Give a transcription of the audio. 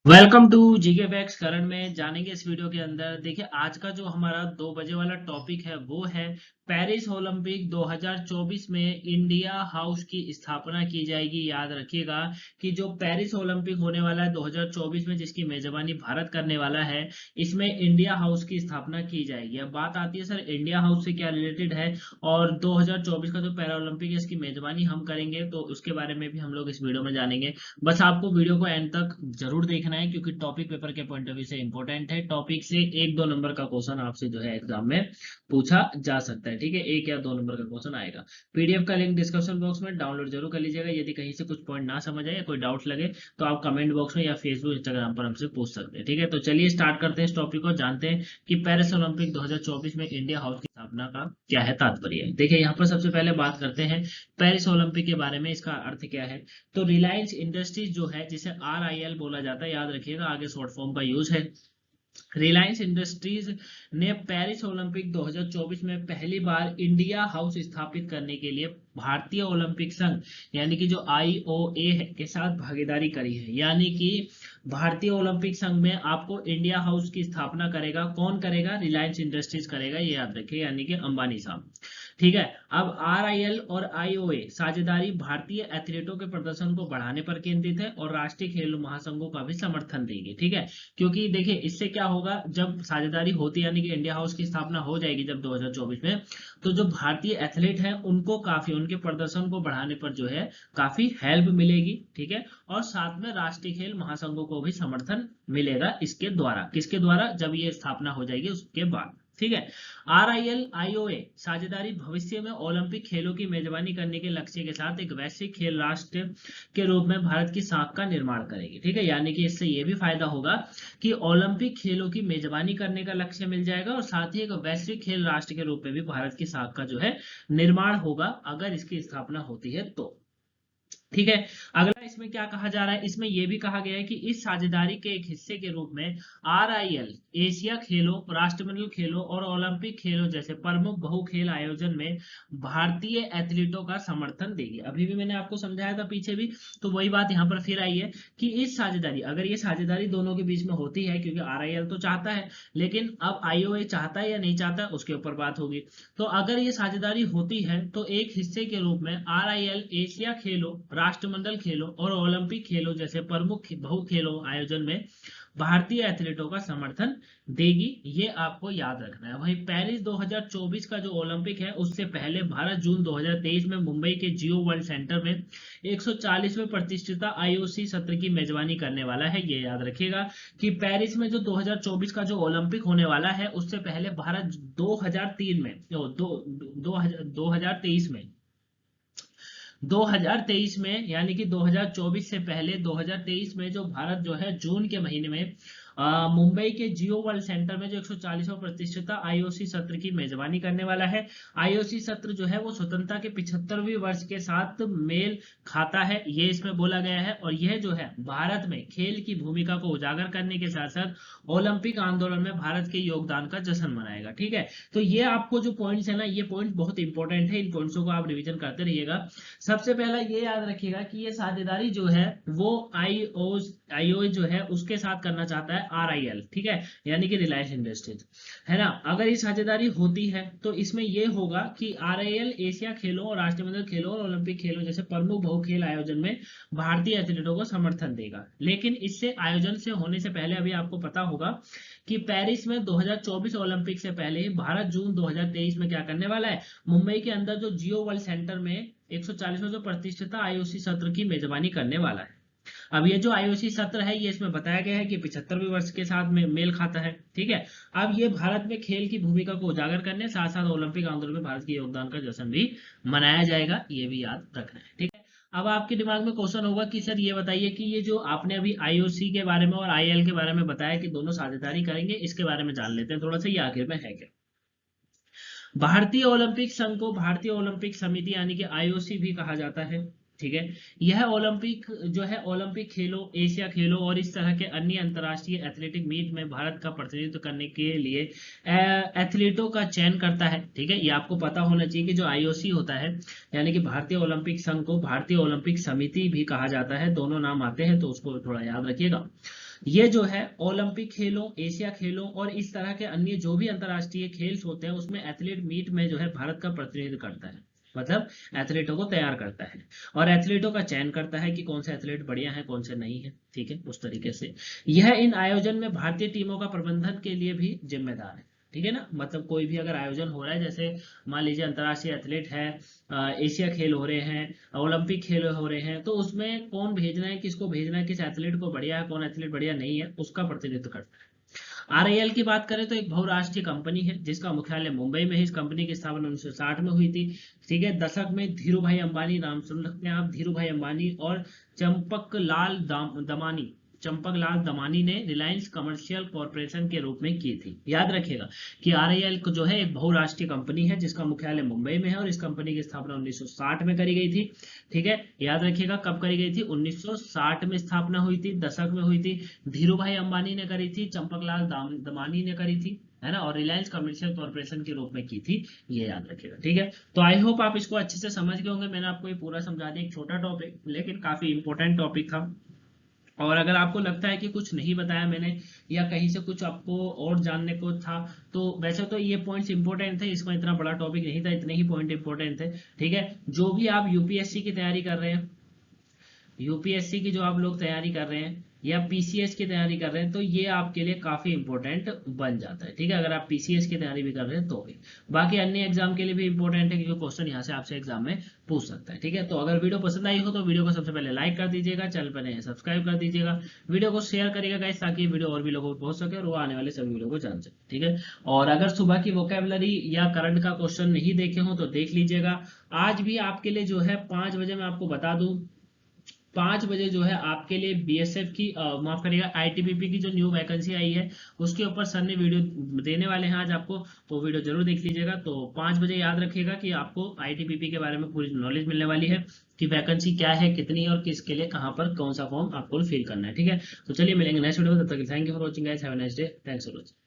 Welcome to GK facts. करण में जानेंगे इस वीडियो के अंदर। देखिए, आज का जो हमारा 2 बजे वाला टॉपिक है वो है पेरिस ओलंपिक 2024 में इंडिया हाउस की स्थापना की जाएगी। याद रखिएगा कि जो पेरिस ओलंपिक होने वाला है 2024 में, जिसकी मेजबानी भारत करने वाला है, इसमें इंडिया हाउस की स्थापना की जाएगी। अब बात आती है सर, इंडिया हाउस से क्या रिलेटेड है और 2024 का जो पैरा ओलंपिक है इसकी मेजबानी हम करेंगे, तो उसके बारे में भी हम लोग इस वीडियो में जानेंगे। बस आपको वीडियो को एंड तक जरूर देखना है, क्योंकि टॉपिक पेपर के पॉइंट ऑफ व्यू से इंपॉर्टेंट है। टॉपिक से 1-2 नंबर का क्वेश्चन आपसे जो है एग्जाम में पूछा जा सकता है। ठीक है, 1 या 2 नंबर का क्वेश्चन आएगा। पीडीएफ का लिंक डिस्क्रिप्शन बॉक्स में डाउनलोड जरूर कर लीजिएगा। यदि कहीं से कुछ पॉइंट ना समझ आए या कोई डाउट लगे तो आप कमेंट बॉक्स में या फेसबुक इंस्टाग्राम पर हमसे पूछ सकते हैं। ठीक है, तो चलिए स्टार्ट करते हैं इस टॉपिक को। जानते हैं कि पेरिस ओलंपिक 2024 में इंडिया हाउस की स्थापना का क्या है तात्पर्य। देखिए, यहाँ पर सबसे पहले बात करते हैं पेरिस ओलंपिक के बारे में। इसका अर्थ क्या है? तो रिलायंस इंडस्ट्रीज जो है, जिसे RIL बोला जाता है, याद रखिएगा, आगे शॉर्ट फॉर्म का यूज है। रिलायंस इंडस्ट्रीज ने पेरिस ओलंपिक 2024 में पहली बार इंडिया हाउस स्थापित करने के लिए भारतीय ओलंपिक संघ यानी कि जो IOA है के साथ भागीदारी करी है। यानी कि भारतीय ओलंपिक संघ में आपको इंडिया हाउस की स्थापना करेगा कौन? करेगा रिलायंस इंडस्ट्रीज करेगा, ये याद रखिए, यानी कि अंबानी साहब। ठीक है। अब RIL और IOA साझेदारी भारतीय एथलीटों के प्रदर्शन को बढ़ाने पर केंद्रित है और राष्ट्रीय खेल महासंघों का भी समर्थन देगी। ठीक है, क्योंकि देखिए इससे क्या होगा, जब साझेदारी होती है यानी कि इंडिया हाउस की स्थापना हो जाएगी जब 2024 में, तो जो भारतीय एथलीट हैं उनको काफी उनके प्रदर्शन को बढ़ाने पर जो है काफी हेल्प मिलेगी। ठीक है, और साथ में राष्ट्रीय खेल महासंघों को भी समर्थन मिलेगा इसके द्वारा। किसके द्वारा? जब ये स्थापना हो जाएगी उसके बाद। ठीक है। RIL IOA साझेदारी भविष्य में ओलंपिक खेलों की मेजबानी करने के लक्ष्य के साथ एक वैश्विक खेल राष्ट्र के रूप में भारत की साख का निर्माण करेगी। ठीक है, यानी कि इससे ये भी फायदा होगा कि ओलंपिक खेलों की मेजबानी करने का लक्ष्य मिल जाएगा और साथ ही एक वैश्विक खेल राष्ट्र के रूप में भी भारत की साख का जो है निर्माण होगा, अगर इसकी स्थापना होती है तो। ठीक है। अगला इसमें क्या कहा जा रहा है? इसमें यह भी कहा गया है कि इस साझेदारी के एक हिस्से के रूप में RIL एशिया खेलों, राष्ट्रमंडल खेलों और ओलंपिक खेलों जैसे प्रमुख बहु खेल आयोजन में भारतीय एथलीटों का समर्थन देगी। अभी भी मैंने आपको समझाया था पीछे भी, तो वही बात यहाँ पर फिर आई है कि इस साझेदारी, अगर ये साझेदारी दोनों के बीच में होती है, क्योंकि RIL तो चाहता है, लेकिन अब IOA चाहता है या नहीं चाहता उसके ऊपर बात होगी। तो अगर ये साझेदारी होती है तो एक हिस्से के रूप में RIL एशिया खेलों, राष्ट्रमंडल खेलों और ओलंपिक खेलों जैसे प्रमुख बहु खेलों आयोजन में भारतीय एथलीटों का समर्थन देगी। ये आपको याद रखना है। वहीं पेरिस 2024 का जो ओलंपिक है उससे पहले भारत जून 2023 में मुंबई के जियो वर्ल्ड सेंटर में 140वें प्रतिष्ठित IOC सत्र की मेजबानी करने वाला है। ये याद रखिएगा कि पेरिस में जो 2024 का जो ओलंपिक होने वाला है उससे पहले भारत 2003 में 2023 में 2023 में, यानी कि 2024 से पहले 2023 में जो भारत जो है जून के महीने में मुंबई के जियो वर्ल्ड सेंटर में जो 140वां प्रतिष्ठित IOC सत्र की मेजबानी करने वाला है। IOC सत्र जो है वो स्वतंत्रता के 75वें वर्ष के साथ मेल खाता है, ये इसमें बोला गया है। और यह जो है भारत में खेल की भूमिका को उजागर करने के साथ साथ ओलंपिक आंदोलन में भारत के योगदान का जश्न मनाएगा। ठीक है, तो ये आपको जो पॉइंट्स है ना, ये पॉइंट बहुत इंपॉर्टेंट है, इन पॉइंट्सों को आप रिविजन करते रहिएगा। सबसे पहला ये याद रखिएगा कि ये साझेदारी जो है वो IOA जो है उसके साथ करना चाहता है RIL। ठीक है, यानी कि रिलायंस इंडस्ट्रीज, है ना। अगर ये साझेदारी होती है तो इसमें ये होगा कि RIL एशिया खेलों और राष्ट्रमंडल खेलों और ओलंपिक खेलों जैसे प्रमुख बहु खेल आयोजन में भारतीय एथलीटों को समर्थन देगा। लेकिन इससे आयोजन से होने से पहले अभी आपको पता होगा कि पेरिस में 2024 ओलंपिक से पहले भारत जून 2023 में क्या करने वाला है, मुंबई के अंदर जो जियो वर्ल्ड सेंटर में 140वां जो प्रतिष्ठित IOC सत्र की मेजबानी करने वाला है। अब ये जो IOC सत्र है ये इसमें बताया गया है कि 75वें वर्ष के साथ में मेल खाता है। ठीक है, अब ये भारत में खेल की भूमिका को उजागर करने साथ साथ ओलंपिक आंदोलन में भारत के योगदान का जश्न भी मनाया जाएगा, ये भी याद रखना है। ठीक है, अब आपके दिमाग में क्वेश्चन होगा कि सर ये बताइए कि ये जो आपने अभी IOC के बारे में और IIL के बारे में बताया कि दोनों साझेदारी करेंगे, इसके बारे में जान लेते हैं थोड़ा सा, ये आखिर में है क्या। भारतीय ओलंपिक संघ को भारतीय ओलंपिक समिति यानी कि IOC भी कहा जाता है। ठीक है, यह ओलंपिक जो है ओलंपिक खेलों, एशिया खेलों और इस तरह के अन्य अंतर्राष्ट्रीय एथलेटिक मीट में भारत का प्रतिनिधित्व करने के लिए एथलीटों का चयन करता है। ठीक है, ये आपको पता होना चाहिए कि जो IOC होता है यानी कि भारतीय ओलंपिक संघ को भारतीय ओलंपिक समिति भी कहा जाता है, दोनों नाम आते हैं तो उसको थोड़ा याद रखिएगा। ये जो है ओलंपिक खेलों, एशिया खेलों और इस तरह के अन्य जो भी अंतर्राष्ट्रीय खेल होते हैं उसमें एथलीट मीट में जो है भारत का प्रतिनिधित्व करता है, मतलब एथलीटों को तैयार करता है और एथलीटों का चयन करता है कि कौन से एथलीट बढ़िया है कौन से नहीं है, ठीक है, उस तरीके से यह इन आयोजन में भारतीय टीमों का प्रबंधन के लिए भी जिम्मेदार है, ठीक है ना। मतलब कोई भी अगर आयोजन हो रहा है, जैसे मान लीजिए अंतर्राष्ट्रीय एथलीट है, एशिया खेल हो रहे हैं, ओलंपिक खेल हो रहे हैं, तो उसमें कौन भेजना है, किसको भेजना है, किस एथलीट को बढ़िया है, कौन एथलीट बढ़िया नहीं है, उसका प्रतिनिधित्व करता है। आरआईएल की बात करें तो एक बहुराष्ट्रीय कंपनी है जिसका मुख्यालय मुंबई में है। इस कंपनी की स्थापना 1960 में हुई थी, ठीक है। दशक में धीरू भाई अंबानी, नाम सुन सकते हैं आप, धीरू भाई अंबानी और चंपक लाल दमानी ने रिलायंस कमर्शियल कॉरपोरेशन के रूप में की थी। याद रखिएगा कि आरआईएल जो है एक बहुराष्ट्रीय कंपनी है जिसका मुख्यालय मुंबई में है और इस कंपनी की स्थापना 1960 में करी गई थी, ठीक है। याद रखिएगा कब करी गई थी, 1960 में स्थापना हुई थी, दशक में हुई थी, धीरू भाई अंबानी ने करी थी, चंपकलाल दमानी ने करी थी, है ना, और रिलायंस कमर्शियल कॉर्पोरेशन के रूप में की थी, ये याद रखिएगा, ठीक है। तो आई होप आप इसको अच्छे से समझ गए होंगे। मैंने आपको ये पूरा समझा दिया, एक छोटा टॉपिक लेकिन काफी इंपॉर्टेंट टॉपिक था। और अगर आपको लगता है कि कुछ नहीं बताया मैंने या कहीं से कुछ आपको और जानने को था, तो वैसे तो ये पॉइंट्स इंपॉर्टेंट थे, इसमें इतना बड़ा टॉपिक नहीं था, इतने ही पॉइंट इंपॉर्टेंट थे, ठीक है। जो भी आप यूपीएससी की तैयारी कर रहे हैं, यूपीएससी की जो आप लोग तैयारी कर रहे हैं या पीसीएस की तैयारी कर रहे हैं, तो ये आपके लिए काफी इंपॉर्टेंट बन जाता है, ठीक है। अगर आप पीसीएस की तैयारी भी कर रहे हैं तो भी, बाकी अन्य एग्जाम के लिए भी इंपॉर्टेंट है क्योंकि क्वेश्चन यहाँ से आपसे एग्जाम में पूछ सकता है, ठीक है। तो अगर वीडियो पसंद आई हो तो वीडियो को सबसे पहले लाइक कर दीजिएगा, चैनल पर नए सब्सक्राइब कर दीजिएगा, वीडियो को शेयर करिएगा गाइस ताकि वीडियो और भी लोगों को पहुंच सके और वो आने वाले सभी वीडियो को जान सके, ठीक है। और अगर सुबह की वोकेबलरी या करंट का क्वेश्चन नहीं देखे हो तो देख लीजिएगा। आज भी आपके लिए जो है 5 बजे मैं आपको बता दूं, 5 बजे जो है आपके लिए बीएसएफ की माफ करिएगा आईटीबीपी की जो न्यू वैकेंसी आई है उसके ऊपर सर ने वीडियो देने वाले हैं आज आपको, तो वीडियो जरूर देख लीजिएगा। तो 5 बजे याद रखिएगा कि आपको आईटीबीपी के बारे में पूरी नॉलेज मिलने वाली है कि वैकेंसी क्या है, कितनी है और किसके लिए कहाँ पर कौन सा फॉर्म आपको फिल करना है, ठीक है। तो चलिए मिलेंगे नेक्स्ट वीडियो में, तब तक thank you for watching guys, have a nice day, thanks for watching.